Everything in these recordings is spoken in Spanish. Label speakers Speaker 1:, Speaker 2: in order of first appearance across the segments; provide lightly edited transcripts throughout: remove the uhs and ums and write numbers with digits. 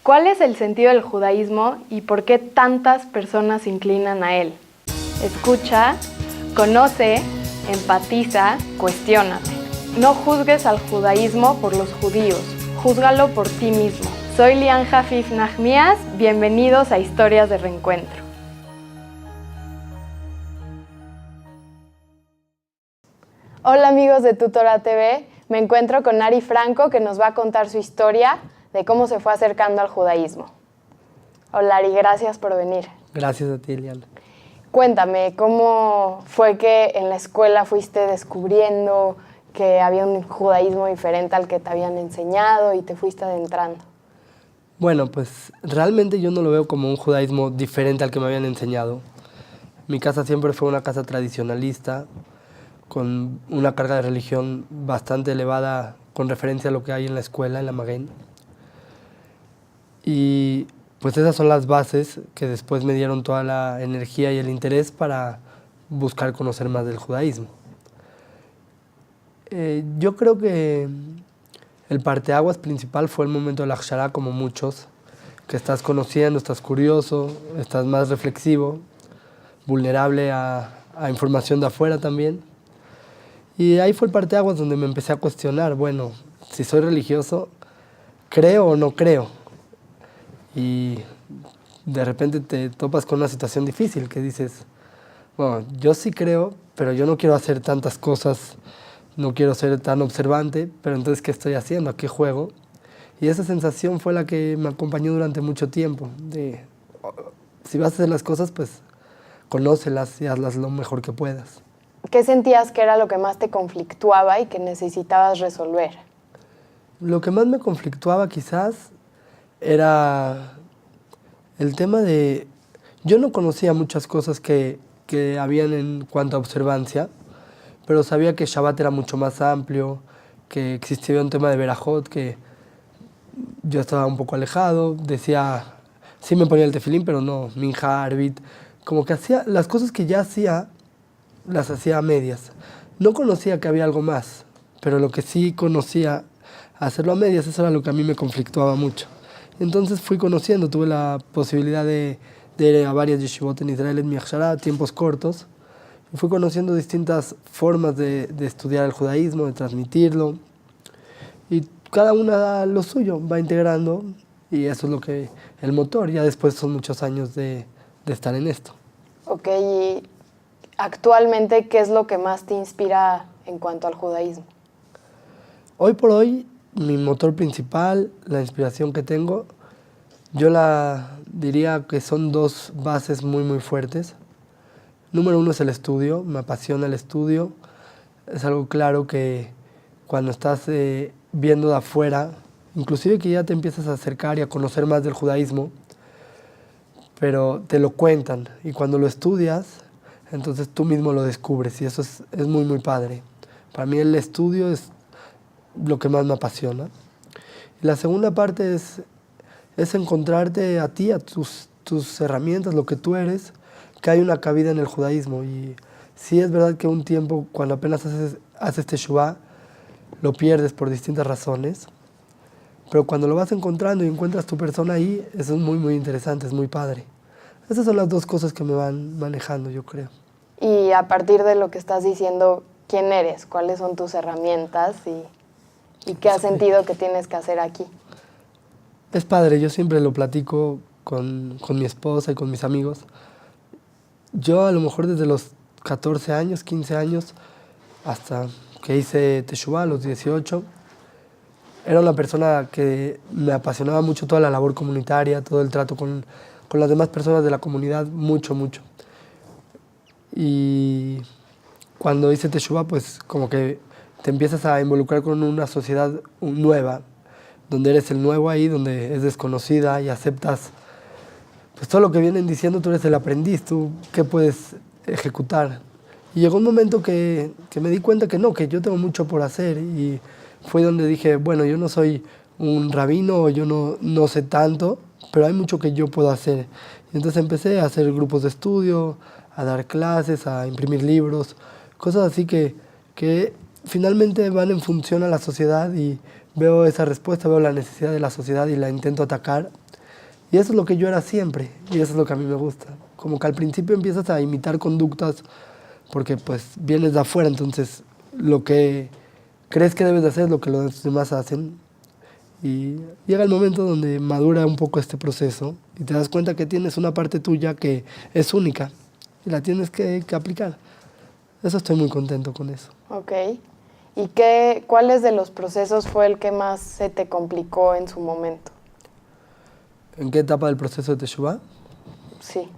Speaker 1: ¿Cuál es el sentido del judaísmo y por qué tantas personas se inclinan a él? Escucha, conoce, empatiza, cuestiónate. No juzgues al judaísmo por los judíos, júzgalo por ti mismo. Soy Lian Jafif Nahmias, bienvenidos a Historias de Reencuentro. Hola amigos de Tutora TV, me encuentro con Ari Franco que nos va a contar su historia de cómo se fue acercando al judaísmo. Hola Ari, gracias por venir.
Speaker 2: Gracias a ti, Lian.
Speaker 1: Cuéntame, ¿cómo fue que en la escuela fuiste descubriendo que había un judaísmo diferente al que te habían enseñado y te fuiste adentrando?
Speaker 2: Bueno, pues realmente yo no lo veo como un judaísmo diferente al que me habían enseñado. Mi casa siempre fue una casa tradicionalista, con una carga de religión bastante elevada con referencia a lo que hay en la escuela, en la Maguen. Y pues esas son las bases que después me dieron toda la energía y el interés para buscar conocer más del judaísmo. Yo creo que el parteaguas principal fue el momento de la Akshara, como muchos, que estás conociendo, estás curioso, estás más reflexivo, vulnerable a información de afuera también. Y ahí fue el parteaguas donde me empecé a cuestionar, bueno, si soy religioso, ¿creo o no creo? Y de repente te topas con una situación difícil que dices, bueno, yo sí creo, pero yo no quiero hacer tantas cosas, no quiero ser tan observante, pero entonces, ¿qué estoy haciendo? ¿A qué juego? Y esa sensación fue la que me acompañó durante mucho tiempo, de si vas a hacer las cosas, pues conócelas y hazlas lo mejor que puedas.
Speaker 1: ¿Qué sentías que era lo que más te conflictuaba y que necesitabas resolver?
Speaker 2: Lo que más me conflictuaba quizás era el tema de... Yo no conocía muchas cosas que habían en cuanto a observancia, pero sabía que Shabbat era mucho más amplio, que existía un tema de Berajot, que yo estaba un poco alejado, decía, sí me ponía el tefilín, pero no, Minja, Arbit, como que hacía las cosas que ya hacía, las hacía a medias. No conocía que había algo más, pero lo que sí conocía, hacerlo a medias, eso era lo que a mí me conflictuaba mucho. Entonces fui conociendo, tuve la posibilidad de ir a varias yeshivot en Israel en mi Akshara, tiempos cortos, y fui conociendo distintas formas de estudiar el judaísmo, de transmitirlo, y cada una da lo suyo, va integrando, y eso es lo que el motor, ya después son muchos años de estar en esto.
Speaker 1: Ok, y actualmente, ¿qué es lo que más te inspira en cuanto al judaísmo?
Speaker 2: Hoy por hoy, mi motor principal, la inspiración que tengo, yo la diría que son dos bases muy fuertes. Número uno es el estudio, me apasiona el estudio. Es algo claro que cuando estás viendo de afuera, inclusive que ya te empiezas a acercar y a conocer más del judaísmo, pero te lo cuentan y cuando lo estudias, entonces tú mismo lo descubres y eso es muy padre. Para mí el estudio es lo que más me apasiona. Y la segunda parte es encontrarte a ti, a tus herramientas, lo que tú eres, que hay una cabida en el judaísmo. Y sí es verdad que un tiempo, cuando apenas haces teshuvá, lo pierdes por distintas razones, pero cuando lo vas encontrando y encuentras tu persona ahí, eso es muy interesante, es muy padre. Esas son las dos cosas que me van manejando, yo creo.
Speaker 1: Y a partir de lo que estás diciendo, ¿quién eres? ¿Cuáles son tus herramientas? ¿Y qué has sentido que tienes que hacer aquí?
Speaker 2: Es padre, yo siempre lo platico con mi esposa y con mis amigos. Yo a lo mejor desde los 14 años, 15 años, hasta que hice teshuvá a los 18, era una persona que me apasionaba mucho toda la labor comunitaria, todo el trato con las demás personas de la comunidad, mucho. Y cuando hice teshuvá, pues como que te empiezas a involucrar con una sociedad nueva, donde eres el nuevo ahí, donde es desconocida y aceptas pues todo lo que vienen diciendo, tú eres el aprendiz, tú qué puedes ejecutar. Y llegó un momento que me di cuenta que no, que yo tengo mucho por hacer y fue donde dije, bueno, yo no soy un rabino, yo no sé tanto, pero hay mucho que yo puedo hacer. Y entonces empecé a hacer grupos de estudio, a dar clases, a imprimir libros, cosas así que finalmente van en función a la sociedad y veo esa respuesta, veo la necesidad de la sociedad y la intento atacar. Y eso es lo que yo era siempre, y eso es lo que a mí me gusta. Como que al principio empiezas a imitar conductas porque pues vienes de afuera, entonces lo que crees que debes de hacer es lo que los demás hacen. Y llega el momento donde madura un poco este proceso y te das cuenta que tienes una parte tuya que es única y la tienes que aplicar. Eso estoy muy contento con eso.
Speaker 1: Ok. ¿Y cuáles de los procesos fue el que más se te complicó en su momento?
Speaker 2: ¿En qué etapa del proceso de Teshuvá?
Speaker 1: Sí.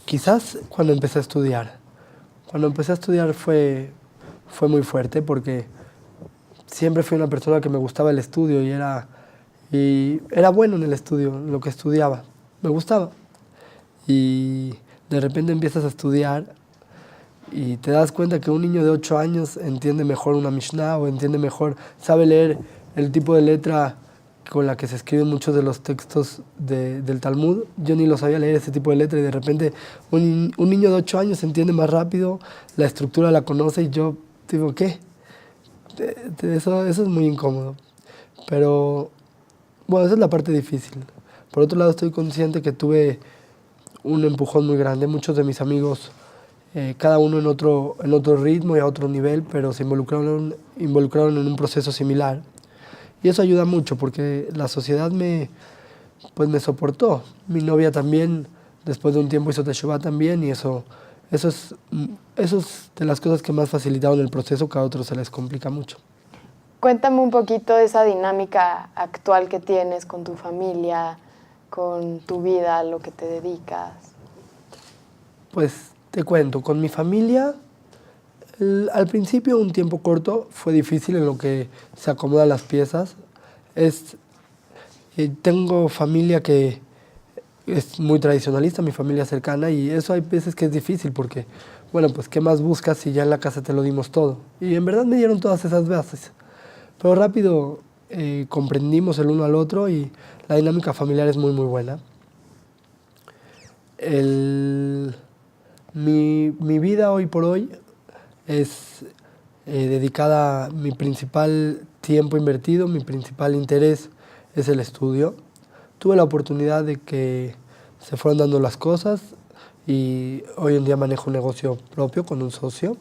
Speaker 2: Quizás cuando empecé a estudiar. Cuando empecé a estudiar fue muy fuerte porque siempre fui una persona que me gustaba el estudio y era bueno en el estudio, en lo que estudiaba. Me gustaba. Y de repente empiezas a estudiar y te das cuenta que un niño de 8 años entiende mejor una Mishnah o entiende mejor, sabe leer el tipo de letra con la que se escriben muchos de los textos del Talmud. Yo ni lo sabía leer ese tipo de letra y de repente un niño de 8 años entiende más rápido, la estructura la conoce y yo digo, ¿qué? Eso es muy incómodo. Pero bueno, esa es la parte difícil. Por otro lado, estoy consciente que tuve un empujón muy grande. Muchos de mis amigos, cada uno en otro ritmo y a otro nivel, pero se involucraron en un proceso similar. Y eso ayuda mucho porque la sociedad me soportó. Mi novia también, después de un tiempo hizo Teshuvá también y eso es de las cosas que más facilitaron el proceso, que a otros se les complica mucho.
Speaker 1: Cuéntame un poquito de esa dinámica actual que tienes con tu familia, con tu vida, lo que te dedicas.
Speaker 2: Pues te cuento, con mi familia, al principio un tiempo corto fue difícil en lo que se acomodan las piezas. Tengo familia que es muy tradicionalista, mi familia cercana, y eso hay veces que es difícil porque, bueno, pues ¿qué más buscas si ya en la casa te lo dimos todo? Y en verdad me dieron todas esas bases. Pero rápido comprendimos el uno al otro y la dinámica familiar es muy, muy buena. Mi vida hoy por hoy es dedicada, mi principal tiempo invertido, mi principal interés es el estudio. Tuve la oportunidad de que se fueron dando las cosas y hoy en día manejo un negocio propio con un socio.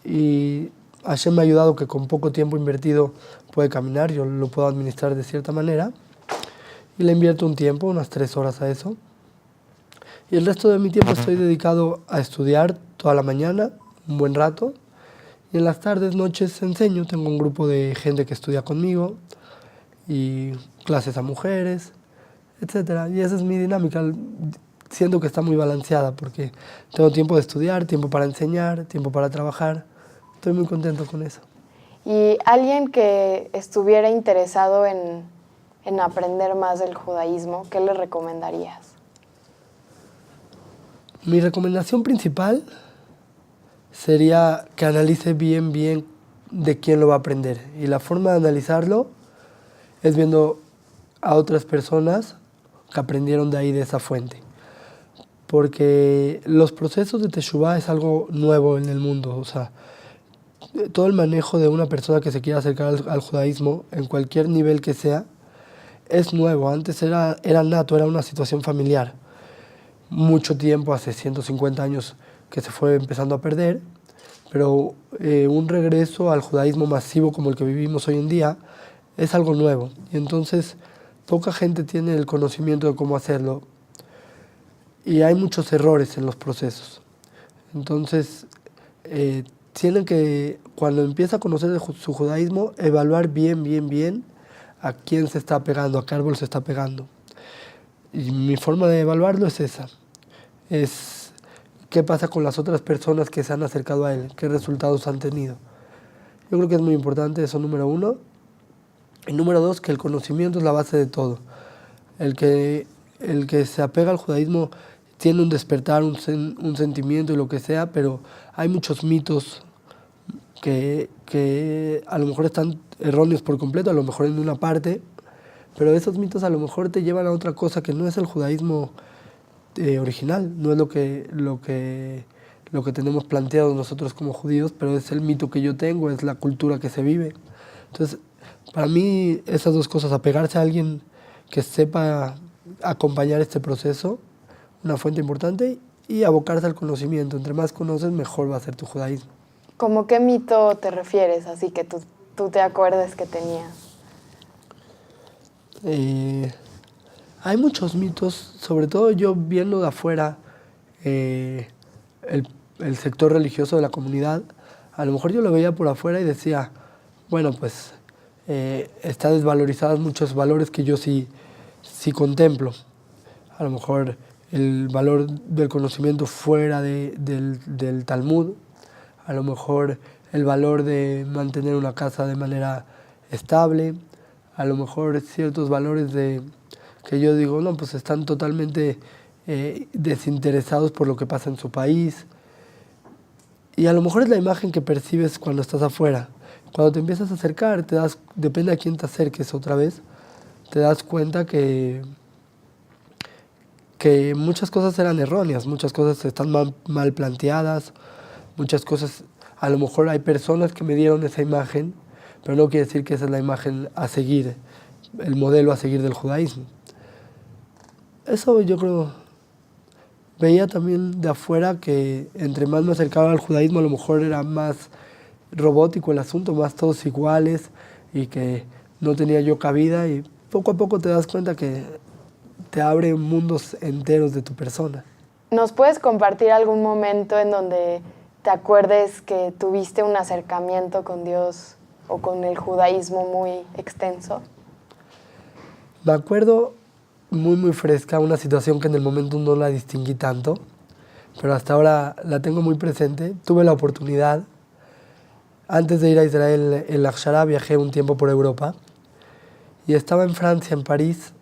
Speaker 2: Y Hashem me ha ayudado que con poco tiempo invertido puede caminar, yo lo puedo administrar de cierta manera. Y le invierto un tiempo, unas 3 horas a eso. Y el resto de mi tiempo estoy dedicado a estudiar toda la mañana, un buen rato. Y en las tardes, noches enseño, tengo un grupo de gente que estudia conmigo y clases a mujeres, etc. Y esa es mi dinámica. Siento que está muy balanceada porque tengo tiempo de estudiar, tiempo para enseñar, tiempo para trabajar. Estoy muy contento con eso.
Speaker 1: ¿Y alguien que estuviera interesado en aprender más del judaísmo, qué le recomendarías?
Speaker 2: Mi recomendación principal sería que analice bien de quién lo va a aprender. Y la forma de analizarlo es viendo a otras personas que aprendieron de ahí, de esa fuente. Porque los procesos de Teshuvá es algo nuevo en el mundo. O sea, todo el manejo de una persona que se quiera acercar al judaísmo, en cualquier nivel que sea, es nuevo. Antes era nato, era una situación familiar. Mucho tiempo, hace 150 años, que se fue empezando a perder, pero un regreso al judaísmo masivo como el que vivimos hoy en día es algo nuevo. Y entonces poca gente tiene el conocimiento de cómo hacerlo y hay muchos errores en los procesos. Entonces tienen que, cuando empieza a conocer su judaísmo, evaluar bien a quién se está pegando, a qué árbol se está pegando. Y mi forma de evaluarlo es esa. Es qué pasa con las otras personas que se han acercado a él, qué resultados han tenido. Yo creo que es muy importante eso, número 1. Y número 2, que el conocimiento es la base de todo. El que se apega al judaísmo tiene un despertar, un sentimiento y lo que sea, pero hay muchos mitos que a lo mejor están erróneos por completo, a lo mejor en una parte, pero esos mitos a lo mejor te llevan a otra cosa que no es el judaísmo original, no es lo que tenemos planteado nosotros como judíos, pero es el mito que yo tengo, es la cultura que se vive. Entonces, Para mí esas dos cosas, apegarse a alguien que sepa acompañar este proceso, una fuente importante, y abocarse al conocimiento. Entre más conoces, mejor va a ser tu judaísmo.
Speaker 1: ¿Cómo qué mito te refieres? Así que tú te acuerdes que tenías.
Speaker 2: Hay muchos mitos, sobre todo yo viendo de afuera el sector religioso de la comunidad. A lo mejor yo lo veía por afuera y decía, bueno, pues está desvalorizados muchos valores que yo sí contemplo. A lo mejor el valor del conocimiento fuera del Talmud, a lo mejor el valor de mantener una casa de manera estable, a lo mejor ciertos valores que yo digo, no, pues están totalmente desinteresados por lo que pasa en su país. Y a lo mejor es la imagen que percibes cuando estás afuera. Cuando te empiezas a acercar, depende a quién te acerques otra vez, te das cuenta que muchas cosas eran erróneas, muchas cosas están mal planteadas, muchas cosas, a lo mejor hay personas que me dieron esa imagen, pero no quiere decir que esa es la imagen a seguir, el modelo a seguir del judaísmo. Eso yo creo, veía también de afuera que entre más me acercaba al judaísmo, a lo mejor era más robótico el asunto, más todos iguales, y que no tenía yo cabida, y poco a poco te das cuenta que te abre mundos enteros de tu persona.
Speaker 1: ¿Nos puedes compartir algún momento en donde te acuerdes que tuviste un acercamiento con Dios o con el judaísmo muy extenso?
Speaker 2: Me acuerdo muy fresca una situación que en el momento no la distinguí tanto, pero hasta ahora la tengo muy presente. Tuve la oportunidad, antes de ir a Israel, en la Akshara, viajé un tiempo por Europa y estaba en Francia, en París,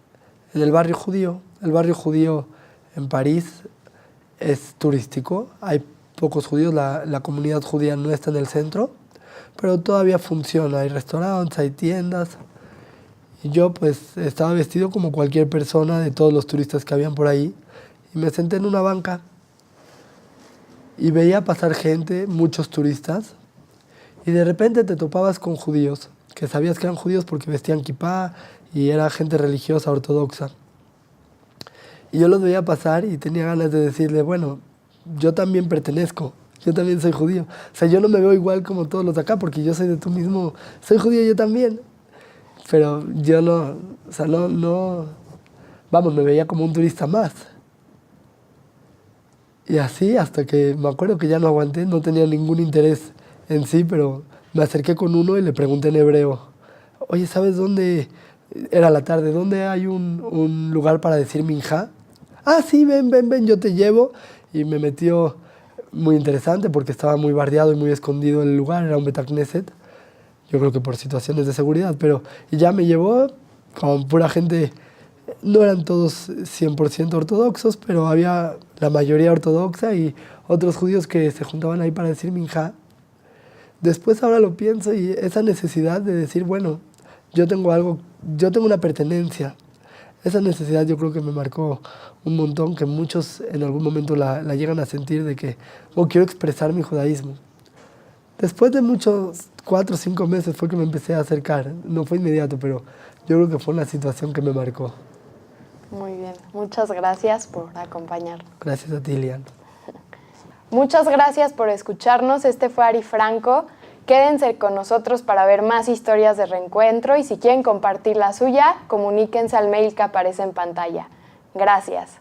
Speaker 2: en el barrio judío. El barrio judío en París es turístico, hay pocos judíos, la comunidad judía no está en el centro, pero todavía funciona, hay restaurantes, hay tiendas. Y yo pues estaba vestido como cualquier persona de todos los turistas que habían por ahí, y me senté en una banca y veía pasar gente, muchos turistas, y de repente te topabas con judíos, que sabías que eran judíos porque vestían kipá y era gente religiosa ortodoxa. Y yo los veía pasar y tenía ganas de decirle, bueno, yo también pertenezco, yo también soy judío. O sea, yo no me veo igual como todos los de acá porque yo soy de tú mismo, soy judío yo también. Pero yo no, o sea, vamos, me veía como un turista más. Y así hasta que me acuerdo que ya no aguanté, no tenía ningún interés en sí, pero me acerqué con uno y le pregunté en hebreo, oye, ¿sabes dónde? Era la tarde, ¿dónde hay un lugar para decir minjá? Ah, sí, ven, yo te llevo. Y me metió muy interesante porque estaba muy bardeado y muy escondido el lugar, era un Betacneset, yo creo que por situaciones de seguridad, pero y ya me llevó con pura gente, no eran todos 100% ortodoxos, pero había la mayoría ortodoxa y otros judíos que se juntaban ahí para decir minjá. Después ahora lo pienso y esa necesidad de decir, bueno, yo tengo una pertenencia. Esa necesidad yo creo que me marcó un montón, que muchos en algún momento la llegan a sentir de que, quiero expresar mi judaísmo. Después de muchos, 4 o 5 meses fue que me empecé a acercar. No fue inmediato, pero yo creo que fue una situación que me marcó.
Speaker 1: Muy bien, muchas gracias por acompañarnos.
Speaker 2: Gracias a ti, Lian.
Speaker 1: Muchas gracias por escucharnos. Este fue Ari Franco. Quédense con nosotros para ver más historias de reencuentro y si quieren compartir la suya, comuníquense al mail que aparece en pantalla. Gracias.